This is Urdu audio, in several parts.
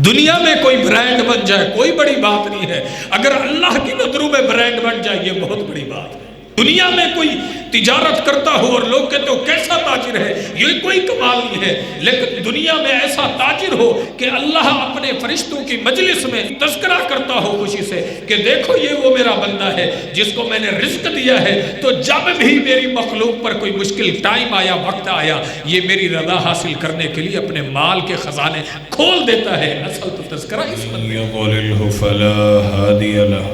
دنیا میں کوئی برانڈ بن جائے کوئی بڑی بات نہیں ہے، اگر اللہ کی نظروں میں برانڈ بن جائے یہ بہت بڑی بات ہے۔ دنیا میں کوئی تجارت کرتا ہو اور لوگ کہتے ہو کیسا تاجر ہے، یہ کوئی کمال نہیں ہے، لیکن دنیا میں ایسا تاجر ہو کہ اللہ اپنے فرشتوں کی مجلس میں تذکرہ کرتا ہو خوشی سے کہ دیکھو یہ وہ میرا بندہ ہے جس کو میں نے رزق دیا ہے، تو جب بھی میری مخلوق پر کوئی مشکل ٹائم آیا، وقت آیا، یہ میری رضا حاصل کرنے کے لیے اپنے مال کے خزانے کھول دیتا ہے۔ اصل تو تذکرہ اس بندے يضلله فلا هادي له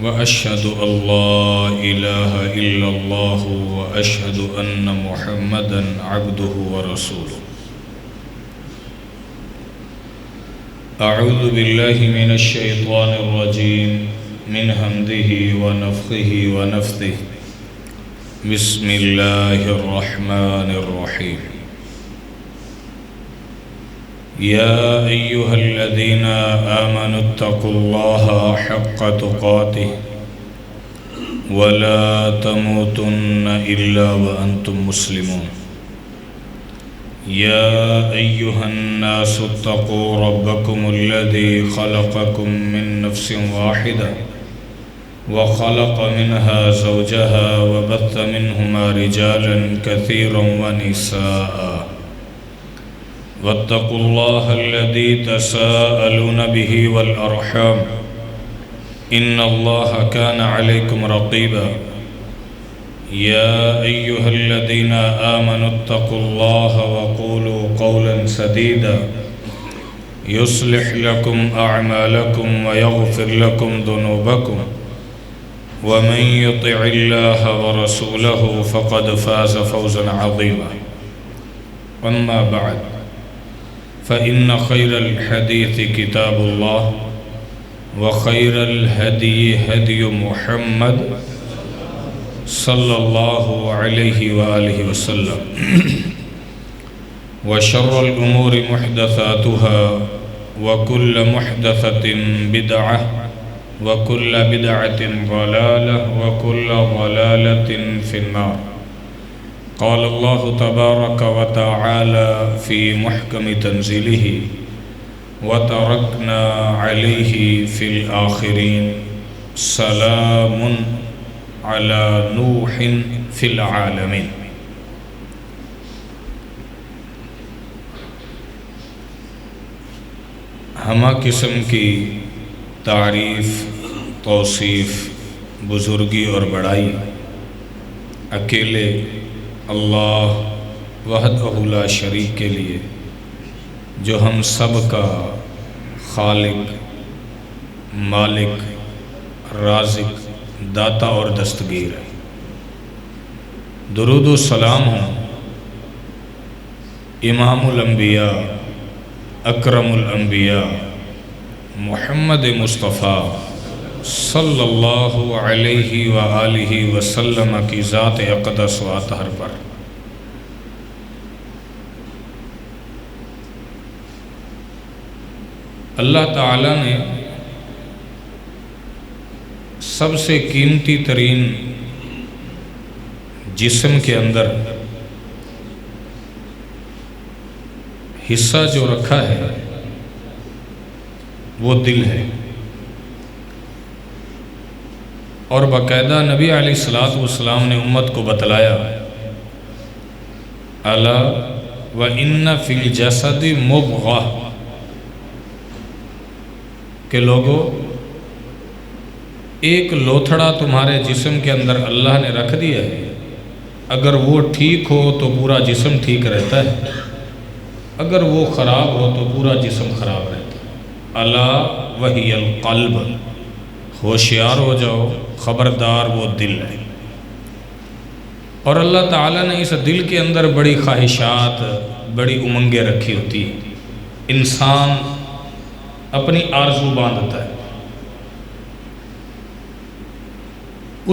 وأشهد أن لا إله إلا الله وأشهد أن محمدا عبده ورسوله. أعوذ بالله من الشيطان الرجيم من همزه ونفخه ونفثه. بسم الله الرحمن الرحيم. يا أيها الذين آمنوا اتقوا الله حق تقاته ولا تموتن إلا وأنتم مسلمون. يا أيها الناس اتقوا ربكم الذي خلقكم من نفس واحدة وخلق منها زوجها وبث منهما رجالا كثيرا ونساء واتقوا الله الذي تساءلون به والأرحام إن الله كان عليكم رقيبا. يا أيها الذين آمنوا اتقوا الله وقولوا قولا سديدا يصلح لكم أعمالكم ويغفر لكم ذنوبكم ومن يطع الله ورسوله فقد فاز فوزا عظيما. أما بعد فإن خير الحديث كتاب الله وخير الهدي هدي محمد صلى الله عليه وآله وسلم وشر الأمور محدثاتها وكل محدثة بدعة وكل بدعة ضلالة وكل ضلالة في النار. قال الله تبارك وتعالى في محكم تنزيله وتركنا عليه في الآخرين سلام على نوح في العالمين. ہمہ قسم کی تعریف، توصیف، بزرگی اور بڑائی اکیلے اللہ وحدہ لا شریک کے لیے، جو ہم سب کا خالق، مالک، رازق، داتا اور دستگیر ہے۔ درود و سلام ہوں امام الانبیاء، اکرم الانبیاء، محمد مصطفیٰ صلی اللہ علیہ وآلہ وسلم کی ذات اقدس و اطہر پر۔ اللہ تعالیٰ نے سب سے قیمتی ترین جسم کے اندر حصہ جو رکھا ہے وہ دل ہے، اور باقاعدہ نبی علیہ الصلوۃ نے امت کو بتلایا، الا وَإِنَّ فِي الْجَسَدِ مُضْغَةً، کہ لوگو ایک لوتھڑا تمہارے جسم کے اندر اللہ نے رکھ دیا ہے، اگر وہ ٹھیک ہو تو پورا جسم ٹھیک رہتا ہے، اگر وہ خراب ہو تو پورا جسم خراب رہتا ہے۔ الا وہی القلب، ہوشیار ہو جاؤ، خبردار وہ دل ہے۔ اور اللہ تعالیٰ نے اس دل کے اندر بڑی خواہشات، بڑی امنگیں رکھی ہوتی ہیں۔ انسان اپنی آرزو باندھتا ہے،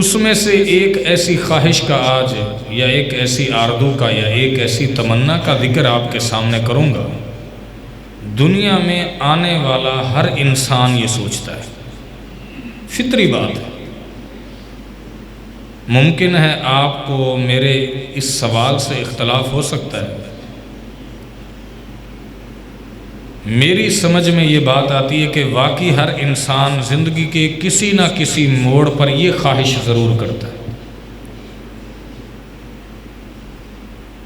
اس میں سے ایک ایسی خواہش کا آج یا ایک ایسی آرزو کا یا ایک ایسی تمنا کا ذکر آپ کے سامنے کروں گا۔ دنیا میں آنے والا ہر انسان یہ سوچتا ہے، فطری بات ہے۔ ممکن ہے آپ کو میرے اس سوال سے اختلاف ہو سکتا ہے، میری سمجھ میں یہ بات آتی ہے کہ واقعی ہر انسان زندگی کے کسی نہ کسی موڑ پر یہ خواہش ضرور کرتا ہے.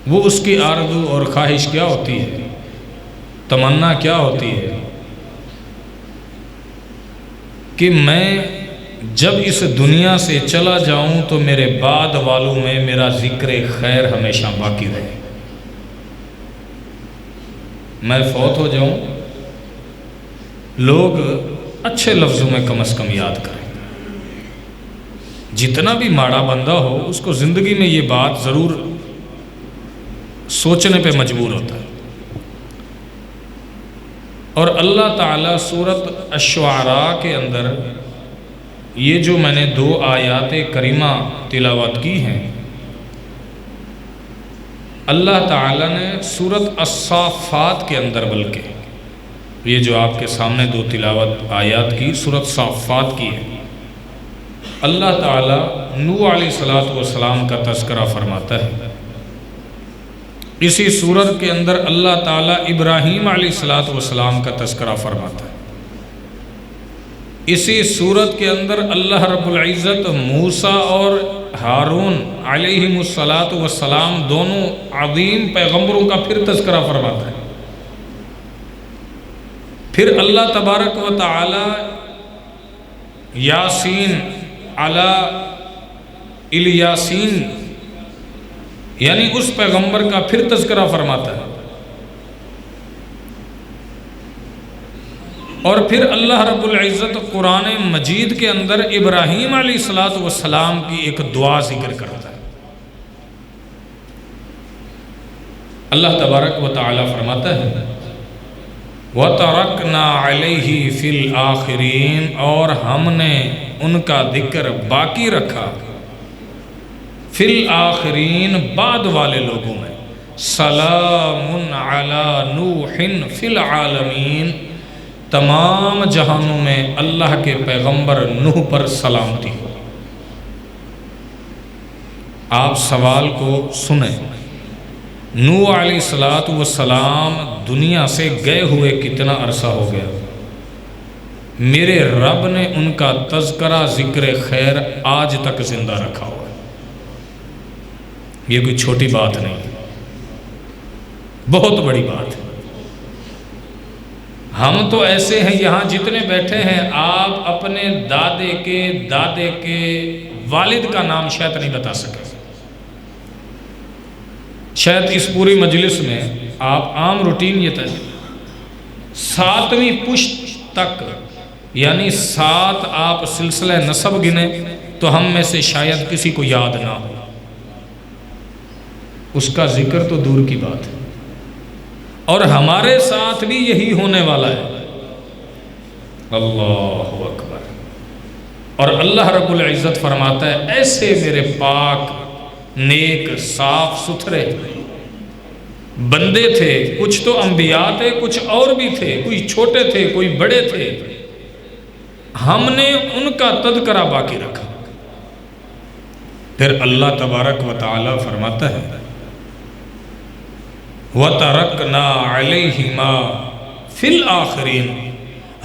وہ اس کی آرزو اور خواہش کیا ہوتی ہے، تمنا کیا ہوتی ہے کہ میں جب اس دنیا سے چلا جاؤں تو میرے بعد والوں میں میرا ذکر خیر ہمیشہ باقی رہے. میں فوت ہو جاؤں، لوگ اچھے لفظوں میں کم از کم یاد کریں. جتنا بھی ماڑا بندہ ہو اس کو زندگی میں یہ بات ضرور سوچنے پہ مجبور ہوتا ہے. اور اللہ تعالیٰ سورۃ الشعراء کے اندر یہ جو میں نے 2 آیات کریمہ تلاوت کی ہیں، اللہ تعالیٰ نے سورۃ الصافات کے اندر، بلکہ یہ جو آپ کے سامنے 2 تلاوت آیات کی سورۃ صافات کی ہے، اللہ تعالیٰ نوح علیہ السلام کا تذکرہ فرماتا ہے. اسی سورت کے اندر اللہ تعالیٰ ابراہیم علیہ السلام کا تذکرہ فرماتا ہے. اسی سورت کے اندر اللہ رب العزت موسیٰ اور ہارون علیہم السلام دونوں عظیم پیغمبروں کا پھر تذکرہ فرماتا ہے. پھر اللہ تبارک و تعالی یاسین علی الیاسین یعنی اس پیغمبر کا پھر تذکرہ فرماتا ہے. اور پھر اللہ رب العزت قرآن مجید کے اندر ابراہیم علیہ السلام کی ایک دعا ذکر کرتا ہے. اللہ تبارک و تعالی فرماتا ہے وَتَرَكْنَا عَلَيْهِ فِي الْآخِرِينَ، اور ہم نے ان کا ذکر باقی رکھا فی الآخرین، بعد والے لوگوں میں. سلام علی نوح فی العالمین، تمام جہانوں میں اللہ کے پیغمبر نوح پر سلامتی ہو. آپ سوال کو سنیں، نوح علیہ السلام دنیا سے گئے ہوئے کتنا عرصہ ہو گیا؟ میرے رب نے ان کا تذکرہ ذکر خیر آج تک زندہ رکھا ہوا ہے. یہ کوئی چھوٹی بات نہیں، بہت بڑی بات ہے. ہم تو ایسے ہیں یہاں جتنے بیٹھے ہیں، آپ اپنے دادے کے والد کا نام شاید نہیں بتا سکے. شاید اس پوری مجلس میں آپ عام روٹین یہ تھا 7ویں پشت تک، یعنی 7 آپ سلسلہ نسب گنے تو ہم میں سے شاید کسی کو یاد نہ ہو. اس کا ذکر تو دور کی بات ہے، اور ہمارے ساتھ بھی یہی ہونے والا ہے. اللہ اکبر. اور اللہ رب العزت فرماتا ہے ایسے میرے پاک نیک صاف ستھرے بندے تھے، کچھ تو انبیاء تھے، کچھ اور بھی تھے، کوئی چھوٹے تھے کوئی بڑے تھے، ہم نے ان کا تذکرہ باقی رکھا. پھر اللہ تبارک و تعالی فرماتا ہے وَتَرَكْنَا عَلَيْهِمَا فِي الْآخِرِينَ،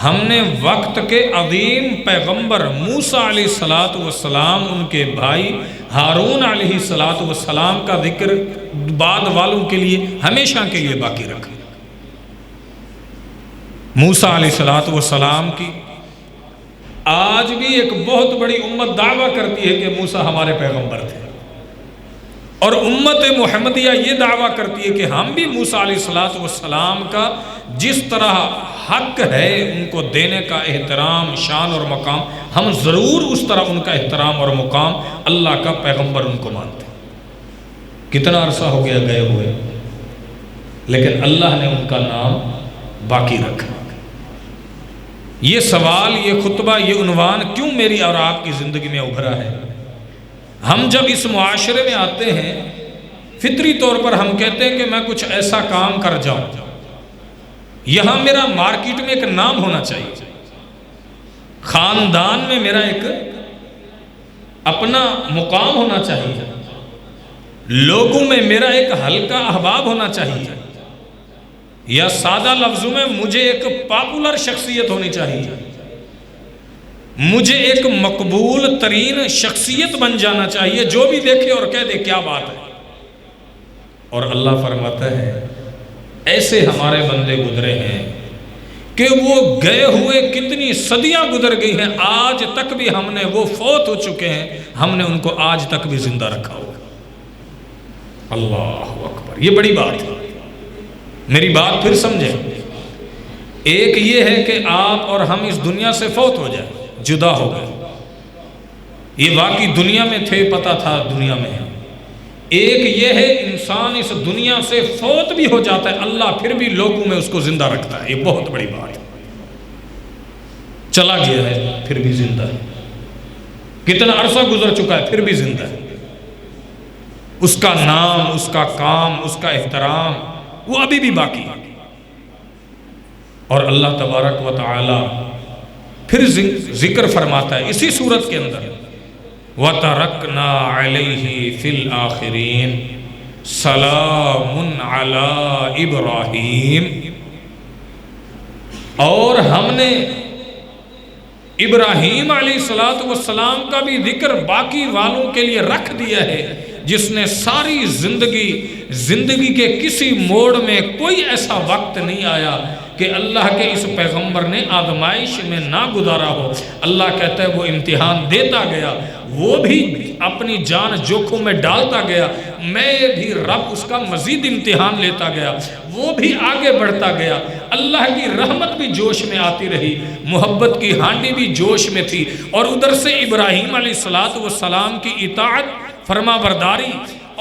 ہم نے وقت کے عظیم پیغمبر موسیٰ علیہ السلام، ان کے بھائی ہارون علیہ السلام کا ذکر بعد والوں کے لیے ہمیشہ کے لیے باقی رکھا. موسیٰ علیہ السلام کی آج بھی ایک بہت بڑی امت دعویٰ کرتی ہے کہ موسیٰ ہمارے پیغمبر تھے، اور امت محمدیہ یہ دعویٰ کرتی ہے کہ ہم بھی موسیٰ علیہ السلام کا جس طرح حق ہے ان کو دینے کا احترام، شان اور مقام، ہم ضرور اس طرح ان کا احترام اور مقام اللہ کا پیغمبر ان کو مانتے ہیں. کتنا عرصہ ہو گیا گئے ہوئے، لیکن اللہ نے ان کا نام باقی رکھا. یہ سوال، یہ خطبہ، یہ عنوان کیوں میری اور آپ کی زندگی میں ابھرا ہے؟ ہم جب اس معاشرے میں آتے ہیں فطری طور پر ہم کہتے ہیں کہ میں کچھ ایسا کام کر جاؤں، یہاں میرا مارکیٹ میں ایک نام ہونا چاہیے، خاندان میں میرا ایک اپنا مقام ہونا چاہیے، لوگوں میں میرا ایک حلقہ احباب ہونا چاہیے. یا سادہ لفظوں میں مجھے ایک پاپولر شخصیت ہونی چاہیے، مجھے ایک مقبول ترین شخصیت بن جانا چاہیے، جو بھی دیکھے اور کہہ دے کیا بات ہے۔ اور اللہ فرماتا ہے ایسے ہمارے بندے گزرے ہیں کہ وہ گئے ہوئے کتنی صدیاں گزر گئی ہیں، آج تک بھی ہم نے، وہ فوت ہو چکے ہیں، ہم نے ان کو آج تک بھی زندہ رکھا ہوا۔ اللہ اکبر، یہ بڑی بات ہے۔ میری بات پھر سمجھیں، ایک یہ ہے کہ آپ اور ہم اس دنیا سے فوت ہو جائیں، جدا ہو گئے، یہ واقعی دنیا میں تھے، پتہ تھا دنیا میں ہے۔ ایک یہ ہے انسان اس دنیا سے فوت بھی ہو جاتا ہے، اللہ پھر بھی لوگوں میں اس کو زندہ رکھتا ہے، یہ بہت بڑی بات ہے۔ چلا گیا ہے پھر بھی زندہ ہے، کتنا عرصہ گزر چکا ہے پھر بھی زندہ ہے، اس کا نام، اس کا کام، اس کا احترام وہ ابھی بھی باقی ہے۔ اور اللہ تبارک و تعالی پھر ذکر فرماتا ہے اسی صورت کے اندر، وَتَرَكْنَا عَلَيْهِ فِي الْآخِرِينَ سَلَامٌ عَلَىٰ إِبْرَاهِيمَ، اور ہم نے ابراہیم علیہ السلام کا بھی ذکر باقی والوں کے لیے رکھ دیا ہے، جس نے ساری زندگی کے کسی موڑ میں کوئی ایسا وقت نہیں آیا کہ اللہ کے اس پیغمبر نے آزمائش میں نہ گزارا ہو۔ اللہ کہتا ہے وہ امتحان دیتا گیا، وہ بھی اپنی جان جوکھوں میں ڈالتا گیا، میں بھی رب اس کا مزید امتحان لیتا گیا، وہ بھی آگے بڑھتا گیا، اللہ کی رحمت بھی جوش میں آتی رہی، محبت کی ہانڈی بھی جوش میں تھی، اور ادھر سے ابراہیم علیہ السلام کی اطاعت، فرما برداری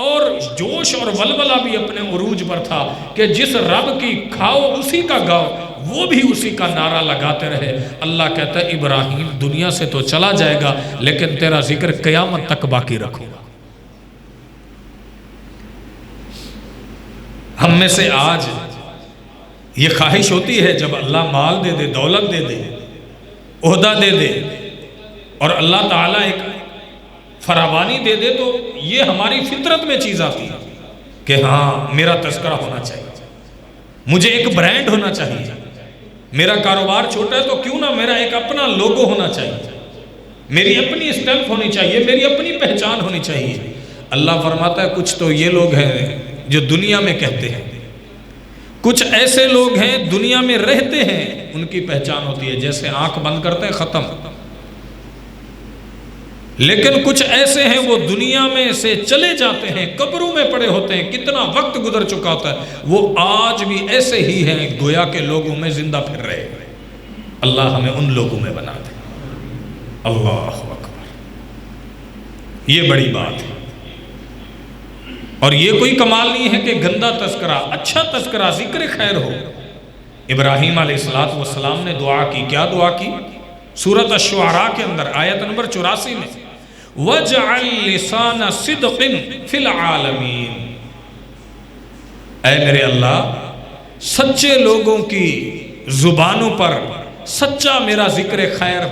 اور جوش اور ولولہ بھی اپنے عروج پر تھا کہ جس رب کی کھاؤ اسی کا گاؤ، وہ بھی اسی کا نعرہ لگاتے رہے۔ اللہ کہتا ہے ابراہیم دنیا سے تو چلا جائے گا لیکن تیرا ذکر قیامت تک باقی رکھوں گا۔ ہم میں سے آج یہ خواہش ہوتی ہے جب اللہ مال دے دے، دولت دے دے، عہدہ دے دے، اور اللہ تعالیٰ ایک فراوانی دے دے، تو یہ ہماری فطرت میں چیز آتی ہے کہ ہاں میرا تذکرہ ہونا چاہیے، مجھے ایک برانڈ ہونا چاہیے، میرا کاروبار چھوٹا ہے تو کیوں نہ میرا ایک اپنا لوگو ہونا چاہیے، میری اپنی اسٹیمپ ہونی چاہیے، میری اپنی پہچان ہونی چاہیے۔ اللہ فرماتا ہے کچھ تو یہ لوگ ہیں جو دنیا میں کہتے ہیں، کچھ ایسے لوگ ہیں دنیا میں رہتے ہیں، ان کی پہچان ہوتی ہے، جیسے آنکھ بند کرتے ہیں ختم، لیکن کچھ ایسے ہیں وہ دنیا میں سے چلے جاتے ہیں، قبروں میں پڑے ہوتے ہیں، کتنا وقت گزر چکا ہوتا ہے، وہ آج بھی ایسے ہی ہیں گویا کے لوگوں میں زندہ پھر رہے ہیں۔ اللہ ہمیں ان لوگوں میں بنا دے۔ اللہ اکبر، یہ بڑی بات ہے، اور یہ کوئی کمال نہیں ہے کہ گندا تذکرہ، اچھا تذکرہ، ذکر خیر ہو۔ ابراہیم علیہ السلام نے دعا کی، کیا دعا کی؟ سورۃ الشعراء کے اندر آیت نمبر 84 میں، وَجْعَلْ لِسَانَ صِدْقٍ فِي الْعَالَمِينَ، اے میرے اللہ سچے لوگوں کی زبانوں پر سچا میرا ذکر خیر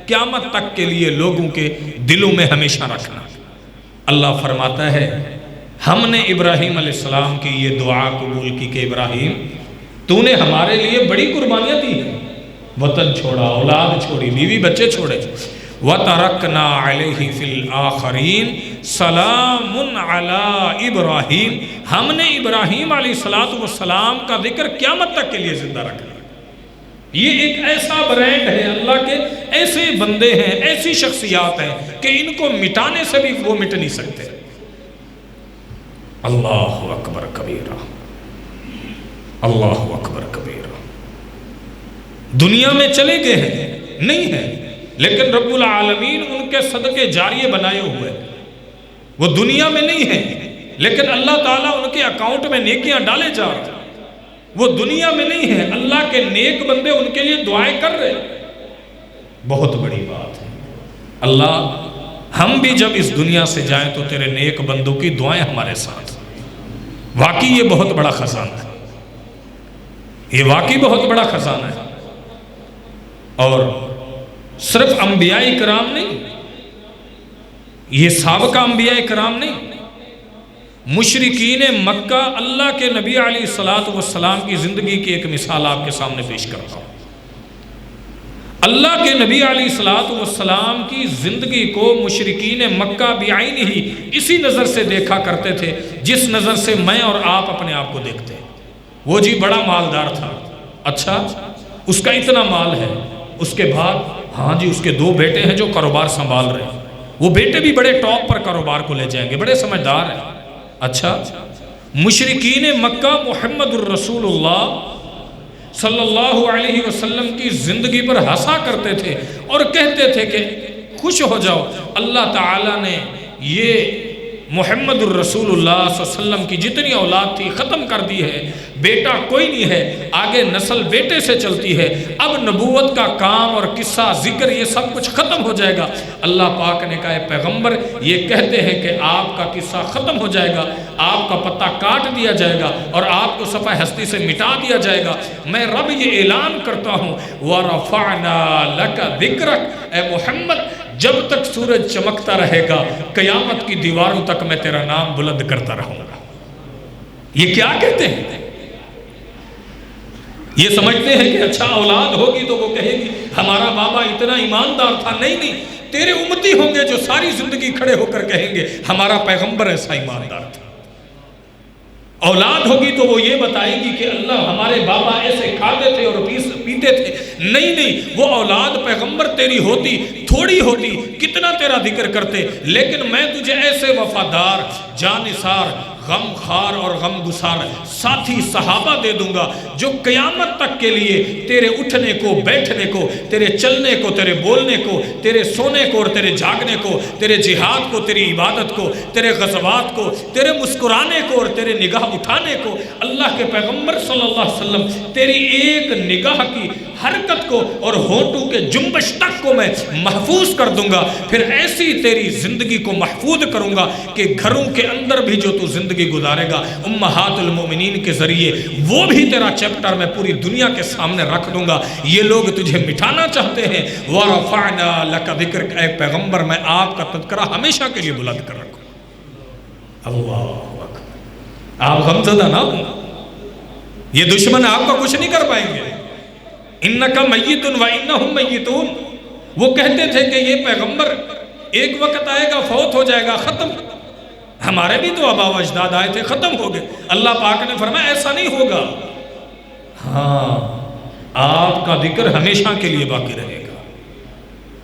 قیامت تک کے لیے لوگوں کے دلوں میں ہمیشہ رکھنا۔ اللہ فرماتا ہے ہم نے ابراہیم علیہ السلام کی یہ دعا قبول کی کہ ابراہیم تو نے ہمارے لیے بڑی قربانیاں دی ہیں، وطن چھوڑا، اولاد چھوڑی، بیوی بچے چھوڑے، وَتَرَكْنَا عَلَيْهِ فِي الْآخَرِينَ سَلَامٌ عَلَىٰ إِبْرَاهِيمَ، ہم نے ابراہیم علیہ السلام کا ذکر قیامت تک کے لیے زندہ رکھنا۔ یہ ایک ایسا برانڈ ہے، اللہ کے ایسے بندے ہیں، ایسی شخصیات ہیں کہ ان کو مٹانے سے بھی وہ مٹ نہیں سکتے۔ اللہ اکبر کبیرہ، اللہ اکبر کبیرہ۔ دنیا میں چلے گئے ہیں، نہیں ہیں، لیکن رب العالمین ان کے صدقے جاریے بنائے ہوئے، وہ دنیا میں نہیں ہیں لیکن اللہ تعالیٰ ان کے اکاؤنٹ میں نیکیاں ڈالے جا رہے ہیں، وہ دنیا میں نہیں ہیں، اللہ کے نیک بندے ان کے لیے دعائیں کر رہے ہیں۔ بہت بڑی بات ہے۔ اللہ ہم بھی جب اس دنیا سے جائیں تو تیرے نیک بندوں کی دعائیں ہمارے ساتھ، واقعی یہ بہت بڑا خزانہ ہے، یہ واقعی بہت بڑا خزانہ ہے۔ اور صرف انبیاء کرام نہیں، یہ سابقہ انبیاء کرام نہیں، مشرکین مکہ اللہ کے نبی علیہ الصلوۃ والسلام کی زندگی کی ایک مثال آپ کے سامنے پیش کرتا ہوں۔ اللہ کے نبی علیہ الصلوۃ والسلام کی زندگی کو مشرکین مکہ بعین ہی اسی نظر سے دیکھا کرتے تھے جس نظر سے میں اور آپ اپنے آپ کو دیکھتے ہیں۔ وہ جی بڑا مالدار تھا، اچھا اس کا اتنا مال ہے، اس کے بعد ہاں جی اس کے 2 بیٹے ہیں جو کاروبار سنبھال رہے ہیں، وہ بیٹے بھی بڑے ٹاپ پر کاروبار کو لے جائیں گے، بڑے سمجھدار ہیں۔ اچھا مشرکین مکہ محمد الرسول اللہ صلی اللہ علیہ وسلم کی زندگی پر ہنسا کرتے تھے اور کہتے تھے کہ خوش ہو جاؤ، اللہ تعالیٰ نے یہ محمد الرسول اللہ صلی اللہ علیہ وسلم کی جتنی اولاد تھی ختم کر دی ہے، بیٹا کوئی نہیں ہے، آگے نسل بیٹے سے چلتی ہے، اب نبوت کا کام اور قصہ ذکر یہ سب کچھ ختم ہو جائے گا۔ اللہ پاک نے کہا اے پیغمبر یہ کہتے ہیں کہ آپ کا قصہ ختم ہو جائے گا، آپ کا پتہ کاٹ دیا جائے گا اور آپ کو صفحہ ہستی سے مٹا دیا جائے گا۔ میں رب یہ اعلان کرتا ہوں وَرَفَعْنَا لَكَ ذِكْرَكَ، اے محمد جب تک سورج چمکتا رہے گا قیامت کی دیواروں تک میں تیرا نام بلند کرتا رہوں گا۔ یہ کیا کہتے ہیں؟ یہ سمجھتے ہیں کہ اچھا اولاد ہوگی تو وہ کہے گی ہمارا بابا اتنا ایماندار تھا۔ نہیں، تیرے امتی ہوں گے جو ساری زندگی کھڑے ہو کر کہیں گے ہمارا پیغمبر ایسا ایماندار تھا۔ اولاد ہوگی تو وہ یہ بتائے گی کہ اللہ ہمارے بابا ایسے کھاتے تھے اور پیتے تھے۔ نہیں، وہ اولاد پیغمبر تیری ہوتی تھوڑی ہوتی، کتنا تیرا ذکر کرتے، لیکن میں تجھے ایسے وفادار، جانثار، غم خار اور غم گسار ساتھی صحابہ دے دوں گا جو قیامت تک کے لیے تیرے اٹھنے کو، بیٹھنے کو، تیرے چلنے کو، تیرے بولنے کو، تیرے سونے کو اور تیرے جاگنے کو، تیرے جہاد کو، تیری عبادت کو، تیرے غزوات کو، تیرے مسکرانے کو اور تیرے نگاہ اٹھانے کو، اللہ کے پیغمبر صلی اللہ علیہ وسلم تیری ایک نگاہ کی حرکت کو اور ہونٹوں کے جنبش تک کو میں محفوظ کر دوں گا۔ پھر ایسی تیری زندگی کو محفوظ کروں گا کہ گھروں کے اندر بھی جو تو زندگی گزارے گا امہات المومنین کے ذریعے وہ بھی تیرا چیپٹر میں پوری دنیا کے سامنے رکھ دوں گا۔ یہ لوگ تجھے مٹانا چاہتے ہیں، وَرَفَعْنَا لَكَ ذِكْرَكَ، اے پیغمبر میں آپ کا تذکرہ ہمیشہ کے لیے بلند کر رکھوں۔ اللہ اکبر، آپ غمزدہ نہ ہوں، یہ دشمن آپ کا کچھ نہیں کر پائیں گے۔ اِنَّكَ مَيِّتٌ وَإِنَّهُمْ مَيِّتُونَ، وہ کہتے تھے کہ یہ پیغمبر ایک وقت آئے گا فوت ہو جائے گا، ختم، ہمارے بھی تو آبا و اجداد آئے تھے ختم ہو گئے۔ اللہ پاک نے فرمایا ایسا نہیں ہوگا، ہاں آپ کا ذکر ہمیشہ کے لیے باقی رہے گا۔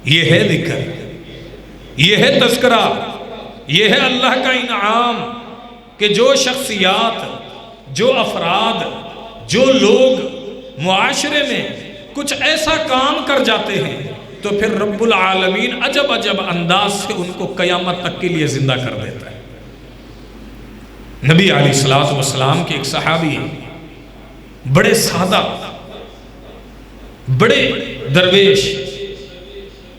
یہ ہے ذکر، یہ ہے تذکرہ، یہ ہے اللہ کا انعام کہ جو شخصیات، جو افراد، جو لوگ معاشرے میں کچھ ایسا کام کر جاتے ہیں تو پھر رب العالمین عجب عجب انداز سے ان کو قیامت تک کے لیے زندہ کر دیتا ہے۔ نبی علیہ الصلوۃ والسلام کے ایک صحابی بڑے سادہ، بڑے درویش،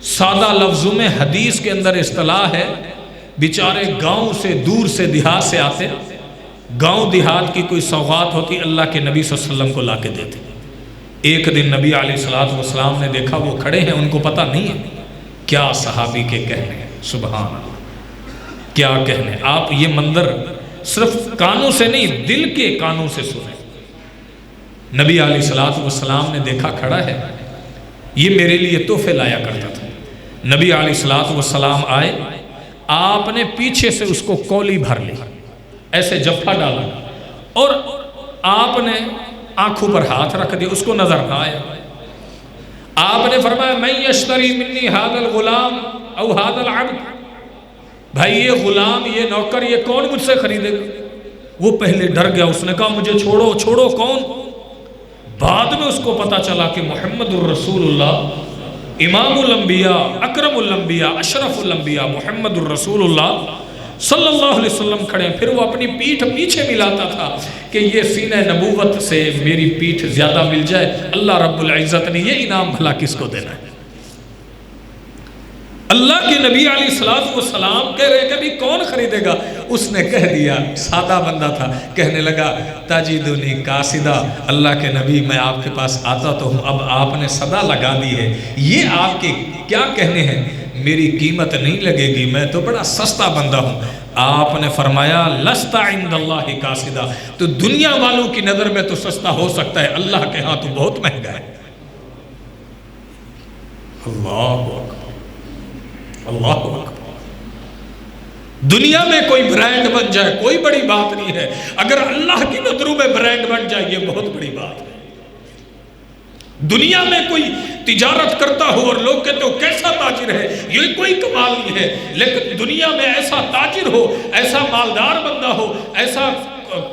سادہ لفظوں میں حدیث کے اندر اصطلاح ہے، بیچارے گاؤں سے دور سے دیہات سے آتے، گاؤں دیہات کی کوئی سوغات ہوتی اللہ کے نبی صلی اللہ علیہ وسلم کو لا کے دیتے۔ ایک دن نبی علیہ الصلوۃ والسلام نے دیکھا وہ کھڑے ہیں، ان کو پتہ نہیں ہے کیا صحابی کے کہنے ہیں، سبحان اللہ کیا کہنے۔ آپ یہ منظر صرف کانوں سے نہیں دل کے کانوں سے سنیں۔ نبی علیہ الصلوۃ والسلام نے دیکھا کھڑا ہے، یہ میرے لیے تحفے لایا کرتا تھا۔ نبی علیہ الصلوۃ والسلام آئے، آپ نے پیچھے سے اس کو کولی بھر لی، ایسے جفا ڈالا اور آپ نے آنکھوں پر ہاتھ رکھ دیا، اس کو نظر نہ آیا۔ آپ نے فرمایا من یشتری منی ھذا الغلام او ھذا العبد، بھائی یہ غلام، یہ نوکر، یہ کون مجھ سے خریدے گا؟ وہ پہلے ڈر گیا، اس نے کہا مجھے چھوڑو چھوڑو، کون؟ بعد میں اس کو پتا چلا کہ محمد الرسول اللہ، امام الانبیاء، اکرم الانبیاء، اشرف الانبیاء محمد الرسول اللہ صلی اللہ علیہ وسلم کھڑے ہیں۔ پھر وہ اپنی پیٹھ پیچھے ملاتا تھا کہ یہ سینہ نبوت سے میری پیٹھ زیادہ مل جائے، اللہ رب العزت نے یہ انعام بھلا کس کو دینا ہے؟ اللہ کے نبی علیہ الصلوۃ والسلام کہہ رہے کہ بھی کون خریدے گا؟ اس نے کہہ دیا، سادہ بندہ تھا، کہنے لگا تجدنی قاصدہ، اللہ کے نبی میں آپ کے پاس آتا تو ہوں، اب آپ نے صدا لگا دی ہے، یہ آپ کے کیا کہنے ہیں؟ میری قیمت نہیں لگے گی، میں تو بڑا سستا بندہ ہوں، آپ نے فرمایا لست عند اللہ قاصدا، تو دنیا والوں کی نظر میں تو سستا ہو سکتا ہے، اللہ کے ہاں تو بہت مہنگا ہے۔ اللہ اکبر، اللہ اکبر۔ دنیا میں کوئی برانڈ بن جائے کوئی بڑی بات نہیں ہے، اگر اللہ کی نظروں میں برانڈ بن جائے یہ بہت بڑی بات ہے۔ دنیا میں کوئی تجارت کرتا ہو اور لوگ کہتے ہو کیسا تاجر ہے، یہ کوئی کمال نہیں ہے، لیکن دنیا میں ایسا تاجر ہو، ایسا مالدار بندہ ہو، ایسا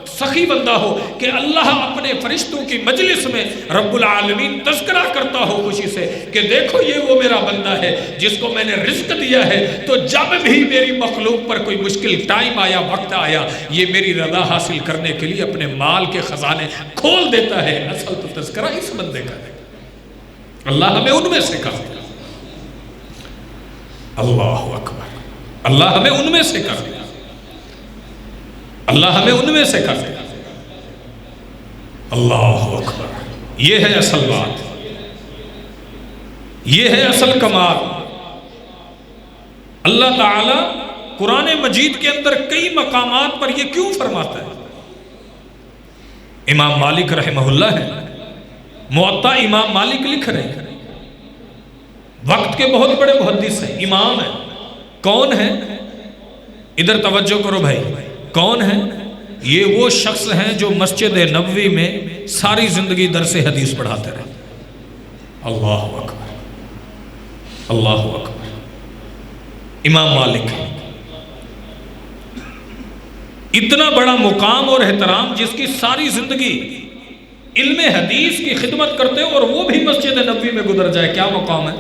سخی بندہ ہو کہ اللہ اپنے فرشتوں کی مجلس میں رب العالمین تذکرہ کرتا ہو خوشی سے کہ دیکھو یہ وہ میرا بندہ ہے جس کو میں نے رزق دیا ہے، تو جب بھی میری مخلوق پر کوئی مشکل ٹائم آیا، وقت آیا، یہ میری رضا حاصل کرنے کے لیے اپنے مال کے خزانے کھول دیتا ہے۔ اصل تو تذکرہ اس بندے کا ہے۔ اللہ ہمیں ان میں سے کر دیا، اللہ اکبر، اللہ ہمیں ان میں سے کر دیا، اللہ ہمیں ان میں سے کر دیا، اللہ اکبر۔ یہ ہے اصل بات، یہ ہے اصل کمال۔ اللہ تعالیٰ قرآن مجید کے اندر کئی مقامات پر یہ کیوں فرماتا ہے؟ امام مالک رحمہ اللہ ہے، موطا امام مالک لکھ رہے ہیں، وقت کے بہت بڑے محدث ہیں، امام ہیں۔ کون ہیں؟ ادھر توجہ کرو بھائی، کون ہیں؟ یہ وہ شخص ہیں جو مسجد نبوی میں ساری زندگی درس حدیث پڑھاتے رہے۔ اللہ اکبر، اللہ اکبر۔ امام مالک ہیں، اتنا بڑا مقام اور احترام، جس کی ساری زندگی علم حدیث کی خدمت کرتے ہو اور وہ بھی مسجد نبوی میں گزر جائے، کیا مقام ہے،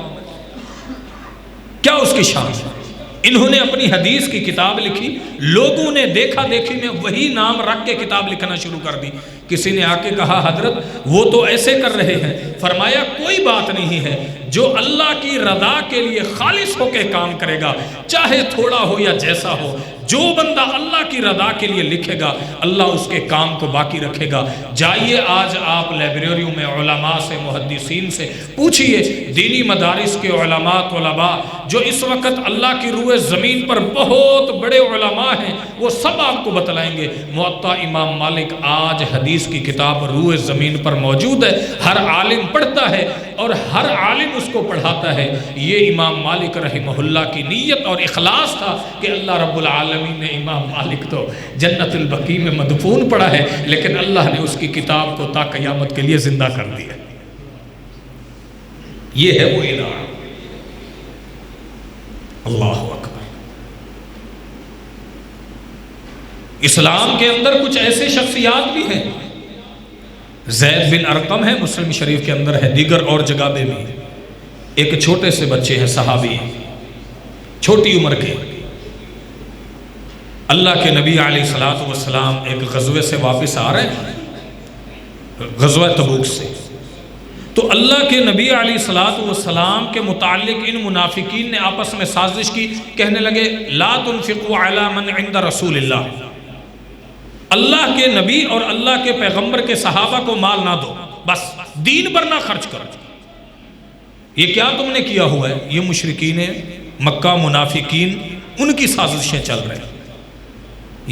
کیا اس کی شان ہے۔ انہوں نے اپنی حدیث کی کتاب لکھی، لوگوں نے دیکھا دیکھی میں وہی نام رکھ کے کتاب لکھنا شروع کر دی۔ کسی نے آ کے کہا حضرت وہ تو ایسے کر رہے ہیں، فرمایا کوئی بات نہیں ہے، جو اللہ کی رضا کے لیے خالص ہو کے کام کرے گا، چاہے تھوڑا ہو یا جیسا ہو، جو بندہ اللہ کی رضا کے لیے لکھے گا اللہ اس کے کام کو باقی رکھے گا۔ جائیے آج آپ لائبریریوں میں علماء سے، محدثین سے پوچھئے، دینی مدارس کے علماء طلباء جو اس وقت اللہ کی روح زمین پر بہت بڑے علماء ہیں، وہ سب آپ کو بتلائیں گے موطا امام مالک آج حدیث کی کتاب روح زمین پر موجود ہے، ہر عالم پڑھتا ہے اور ہر عالم اس کو پڑھاتا ہے۔ یہ امام مالک رحمہ اللہ کی نیت اور اخلاص تھا کہ اللہ رب العالمین نے امام مالک تو جنت البقیع میں مدفون پڑھا ہے، لیکن اللہ نے اس کی کتاب کو تا قیامت کے لیے زندہ کر دیا۔ یہ ہے وہ انعام۔ اللہ اکبر۔ اسلام کے اندر کچھ ایسے شخصیات بھی ہیں، زید بن ارقم ہے، مسلم شریف کے اندر ہے، دیگر اور جگہ بھی ایک چھوٹے سے بچے ہیں، صحابی ہیں، چھوٹی عمر کے، اللہ کے نبی علیہ الصلوۃ والسلام ایک غزوے سے واپس آ رہے ہیں، غزوہ تبوک سے، تو اللہ کے نبی علیہ الصلوۃ والسلام کے متعلق ان منافقین نے آپس میں سازش کی، کہنے لگے لا تنفقوا علی من عند رسول اللہ، اللہ کے نبی اور اللہ کے پیغمبر کے صحابہ کو مال نہ دو، بس دین پر نہ خرچ کرو۔ یہ کیا تم نے کیا ہوا ہے؟ یہ مشرکین مکہ، منافقین، ان کی سازشیں چل رہے ہیں۔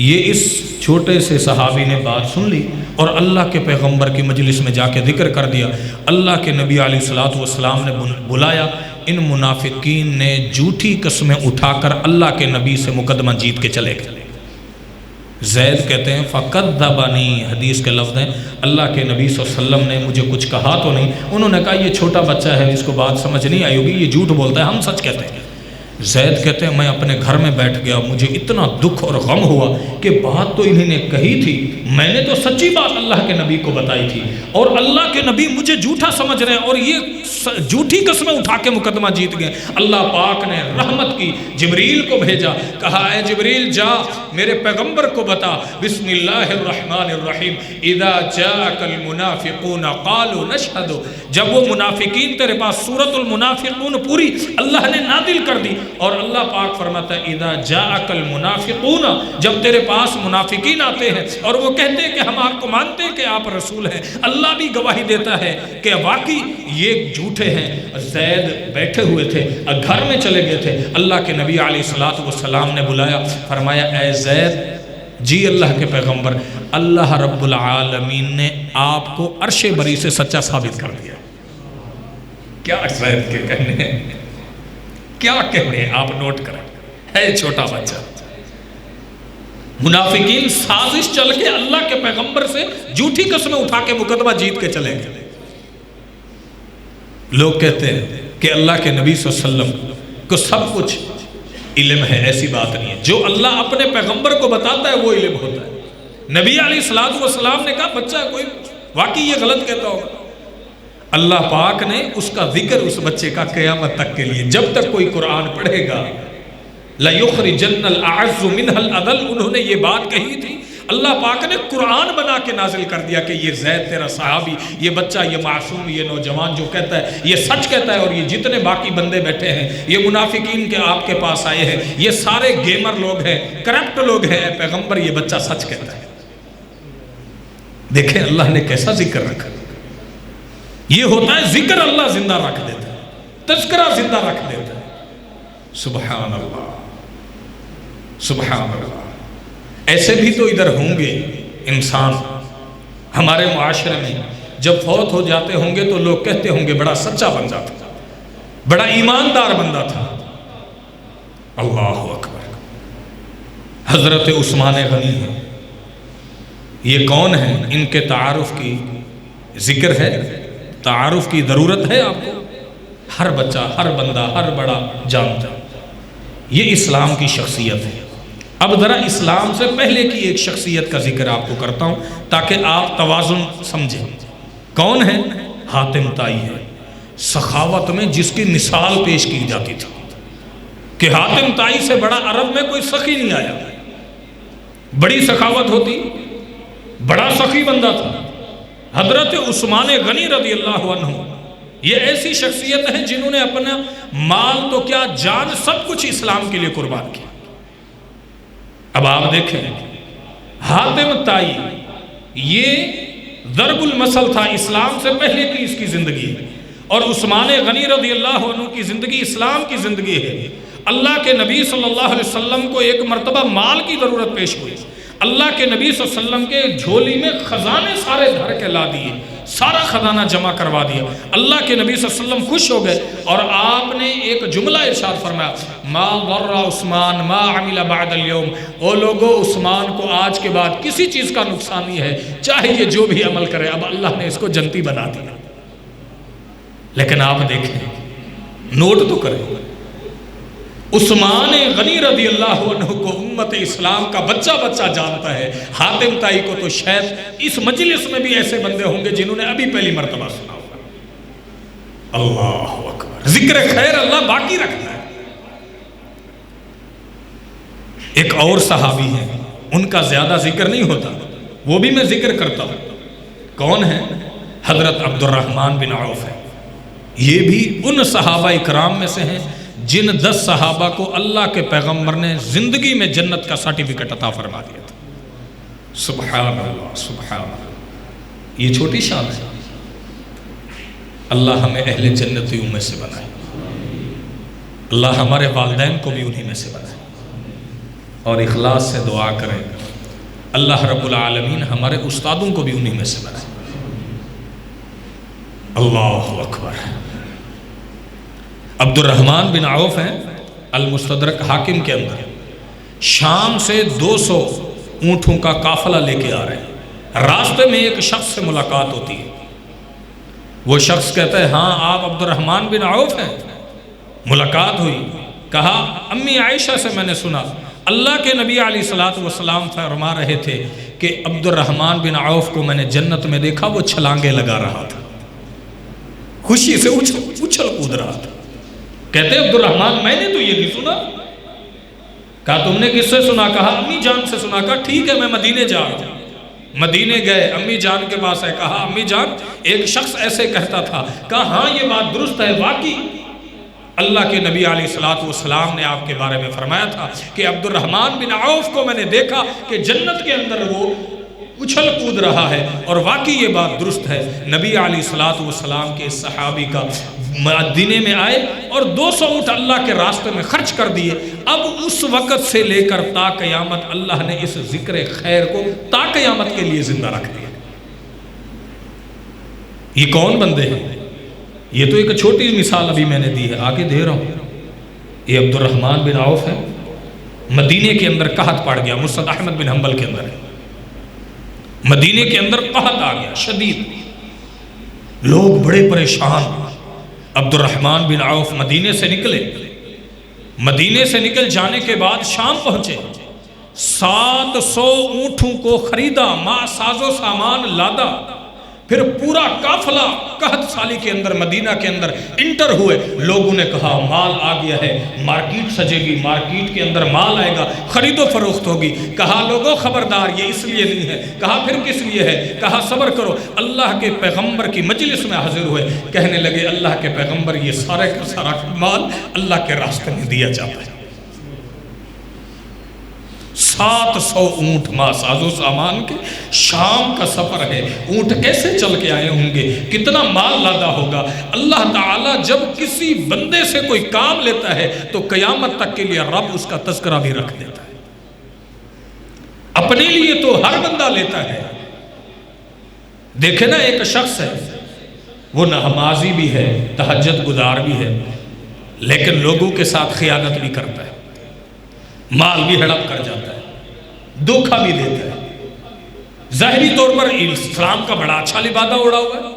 یہ اس چھوٹے سے صحابی نے بات سن لی اور اللہ کے پیغمبر کی مجلس میں جا کے ذکر کر دیا۔ اللہ کے نبی علیہ الصلوۃ والسلام نے بلایا، ان منافقین نے جھوٹی قسمیں اٹھا کر اللہ کے نبی سے مقدمہ جیت کے چلے گئے۔ زید کہتے ہیں فَقَدَّبَنِي، حدیث کے لفظ ہیں اللہ کے نبی صلی اللہ علیہ وسلم نے مجھے کچھ کہا تو نہیں، انہوں نے کہا یہ چھوٹا بچہ ہے، اس کو بات سمجھ نہیں آئی ہوگی، یہ جھوٹ بولتا ہے، ہم سچ کہتے ہیں۔ زید کہتے ہیں میں اپنے گھر میں بیٹھ گیا، مجھے اتنا دکھ اور غم ہوا کہ بات تو انہوں نے کہی تھی، میں نے تو سچی بات اللہ کے نبی کو بتائی تھی اور اللہ کے نبی مجھے جھوٹا سمجھ رہے ہیں اور یہ جھوٹی قسمیں اٹھا کے مقدمہ جیت گئے۔ اللہ پاک نے رحمت کی، جبریل کو بھیجا، کہا اے جبریل جا میرے پیغمبر کو بتا بسم اللہ الرحمن الرحیم اذا جاءک المنافقون قالوا نشہد، جب وہ منافقین تیرے پاس سورۃ المنافقون پوری اللہ نے نازل کر دی، اور اللہ پاک فرماتا ہے اذا جاءک المنافقون، جب تیرے پاس منافقین آتے ہیں اور وہ کہتے ہیں کہ ہم آپ کو مانتے ہیں کہ آپ رسول ہیں، اللہ بھی گواہی دیتا ہے کہ واقعی یہ جھوٹے ہیں۔ زید بیٹھے ہوئے تھے، گھر میں چلے گئے تھے، اللہ کے نبی علیہ السلام نے بلایا، فرمایا اے زید، جی اللہ کے پیغمبر، اللہ رب العالمین نے آپ کو عرش بری سے سچا ثابت کر دیا۔ کیا زید کے کہنے ہیں، کیا کہنے ہیں، آپ نوٹ کریں، ہے چھوٹا بچہ۔ منافقین سازش چل کے اللہ کے پیغمبر سے جھوٹی قسمیں اٹھا کے مقدمہ جیت کے چلے گئے۔ لوگ کہتے ہیں کہ اللہ کے نبی صلی اللہ علیہ وسلم کو سب کچھ علم ہے، ایسی بات نہیں ہے، جو اللہ اپنے پیغمبر کو بتاتا ہے وہ علم ہوتا ہے۔ نبی علیہ السلام نے کہا بچہ کوئی واقعی یہ غلط کہتا ہوگا، اللہ پاک نے اس کا ذکر اس بچے کا قیامت تک کے لیے، جب تک کوئی قرآن پڑھے گا لَيُخْرِجَنَّ الْأَعَزُّ مِنْهَا الْأَذَلُّ، انہوں نے یہ بات کہی تھی، اللہ پاک نے قرآن بنا کے نازل کر دیا کہ یہ زید تیرا صحابی، یہ بچہ، یہ معصوم، یہ نوجوان جو کہتا ہے یہ سچ کہتا ہے، اور یہ جتنے باقی بندے بیٹھے ہیں، یہ منافقین کے آپ کے پاس آئے ہیں، یہ سارے گیمر لوگ ہیں، کرپٹ لوگ ہیں، اے پیغمبر یہ بچہ سچ کہتا ہے۔ دیکھیں اللہ نے کیسا ذکر رکھا، یہ ہوتا ہے ذکر اللہ زندہ رکھ دیتا ہے، تذکرہ زندہ رکھ دیتا ہے۔ سبحان اللہ، سبحان اللہ۔ ایسے بھی تو ادھر ہوں گے انسان ہمارے معاشرے میں، جب فوت ہو جاتے ہوں گے تو لوگ کہتے ہوں گے بڑا سچا بندہ تھا، بڑا ایماندار بندہ تھا۔ اللہ اکبر۔ حضرت عثمان غنی ہیں، یہ کون ہیں؟ ان کے تعارف کی ذکر ہے، تعارف کی ضرورت ہے آپ کو، ہر بچہ، ہر بندہ، ہر بڑا جانتا ہے۔ یہ اسلام کی شخصیت ہے۔ اب ذرا اسلام سے پہلے کی ایک شخصیت کا ذکر آپ کو کرتا ہوں تاکہ آپ توازن سمجھیں۔ کون ہے؟ حاتم طائی ہے۔ سخاوت میں جس کی مثال پیش کی جاتی تھی کہ حاتم طائی سے بڑا عرب میں کوئی سخی نہیں آیا، بڑی سخاوت ہوتی، بڑا سخی بندہ تھا۔ حضرت عثمان غنی رضی اللہ عنہ یہ ایسی شخصیت ہیں جنہوں نے اپنا مال تو کیا جان سب کچھ اسلام کے لیے قربان کیا۔ اب آپ دیکھیں حاتم طائی یہ ضرب المثل تھا اسلام سے پہلے کی اس کی زندگی، اور عثمان غنی رضی اللہ عنہ کی زندگی اسلام کی زندگی ہے۔ اللہ کے نبی صلی اللہ علیہ وسلم کو ایک مرتبہ مال کی ضرورت پیش ہوئی، اللہ کے نبی صلی اللہ علیہ وسلم کے جھولی میں خزانے سارے بھر کے لا دیے، سارا خزانہ جمع کروا دیا۔ اللہ کے نبی صلی اللہ علیہ وسلم خوش ہو گئے اور آپ نے ایک جملہ ارشاد فرمایا، ما ضر عثمان ما عمل بعد اليوم، وہ لوگوں عثمان کو آج کے بعد کسی چیز کا نقصان نہیں ہے، چاہے یہ جو بھی عمل کرے، اب اللہ نے اس کو جنتی بنا دیا۔ لیکن آپ دیکھیں، نوٹ تو کریں، عثمان غنی رضی اللہ عنہ کو امت اسلام کا بچہ بچہ جانتا ہے، حاتم طائی کو تو شاید اس مجلس میں بھی ایسے بندے ہوں گے جنہوں نے ابھی پہلی مرتبہ سنا ہوگا۔ اللہ اکبر۔ ذکر خیر اللہ باقی رکھتا ہے۔ ایک اور صحابی ہیں، ان کا زیادہ ذکر نہیں ہوتا، وہ بھی میں ذکر کرتا ہوں۔ کون ہے؟ حضرت عبد الرحمن بن عوف ہے۔ یہ بھی ان صحابہ اکرام میں سے ہیں جن 10 صحابہ کو اللہ کے پیغمبر نے زندگی میں جنت کا سرٹیفکیٹ عطا فرما دیا تھا۔ سبحان اللہ، سبحان اللہ۔ یہ چھوٹی شان ہے، اللہ ہمیں اہل جنتیوں میں سے بنائے، اللہ ہمارے والدین کو بھی انہی میں سے بنائے، اور اخلاص سے دعا کریں اللہ رب العالمین ہمارے استادوں کو بھی انہی میں سے بنائے۔ اللہ اکبر۔ عبد الرحمن بن عوف ہیں، المستدرک حاکم کے اندر، شام سے 200 اونٹوں کا قافلہ لے کے آ رہے ہیں، راستے میں ایک شخص سے ملاقات ہوتی ہے، وہ شخص کہتا ہے ہاں آپ عبد الرحمن بن عوف ہیں؟ ملاقات ہوئی، کہا امی عائشہ سے میں نے سنا اللہ کے نبی علیہ السلام فرما رہے تھے کہ عبد الرحمن بن عوف کو میں نے جنت میں دیکھا، وہ چھلانگے لگا رہا تھا، خوشی سے اچھل کود رہا تھا۔ کہتے عبد الرحمن میں نے تو یہ نہیں سنا۔ کہا تم نے کس سے سنا؟ کہا امی جان سے سنا۔ کہا ٹھیک ہے میں مدینے جا رہا ہوں۔ مدینے گئے، امی جان کے پاس ہے، کہا امی جان ایک شخص ایسے کہتا تھا۔ کہا ہاں یہ بات درست ہے، واقعی اللہ کے نبی علیہ الصلوۃ والسلام نے آپ کے بارے میں فرمایا تھا کہ عبد الرحمن بن عوف کو میں نے دیکھا کہ جنت کے اندر وہ اچھل کود رہا ہے، اور واقعی یہ بات درست ہے۔ نبی علیہ الصلوۃ والسلام کے صحابی کا مدینے میں آئے اور 200 اونٹ اللہ کے راستے میں خرچ کر دیے۔ اب اس وقت سے لے کر تا قیامت اللہ نے اس ذکر خیر کو تا قیامت کے لیے زندہ رکھ دیا۔ یہ کون بندے ہیں؟ یہ تو ایک چھوٹی مثال ابھی میں نے دی ہے، آگے دے رہا ہوں۔ یہ عبد الرحمن بن عوف ہے، مدینے کے اندر قحط پڑ گیا، مسند احمد بن حنبل کے اندر ہے، مدینے کے اندر قحط آ گیا شدید، لوگ بڑے پریشان۔ عبد الرحمن بن عوف مدینے سے نکلے، مدینے سے نکل جانے کے بعد شام پہنچے، 700 اونٹوں کو خریدا، ماں ساز و سامان لادا، پھر پورا قافلہ قحط سالی کے اندر مدینہ کے اندر انٹر ہوئے۔ لوگوں نے کہا مال آ گیا ہے، مارکیٹ سجے گی، مارکیٹ کے اندر مال آئے گا، خرید و فروخت ہوگی۔ کہا لوگوں خبردار، یہ اس لیے نہیں ہے۔ کہا پھر کس لیے ہے؟ کہا صبر کرو۔ اللہ کے پیغمبر کی مجلس میں حاضر ہوئے، کہنے لگے اللہ کے پیغمبر یہ سارے کا سارا مال اللہ کے راستے میں دیا جاتا ہے۔ 700 اونٹ ماں ساز و سامان کے، شام کا سفر ہے، اونٹ کیسے چل کے آئے ہوں گے، کتنا مال لادا ہوگا۔ اللہ تعالیٰ جب کسی بندے سے کوئی کام لیتا ہے تو قیامت تک کے لیے رب اس کا تذکرہ بھی رکھ دیتا ہے۔ اپنے لیے تو ہر بندہ لیتا ہے۔ دیکھیں نا، ایک شخص ہے، وہ نمازی بھی ہے، تہجد گزار بھی ہے، لیکن لوگوں کے ساتھ خیانت بھی کرتا ہے، مال بھی ہڑپ کر جاتا ہے، دھوکہ بھی دیتا ہے، ظاہری طور پر اسلام کا بڑا اچھا لبادہ اڑا ہوا ہے۔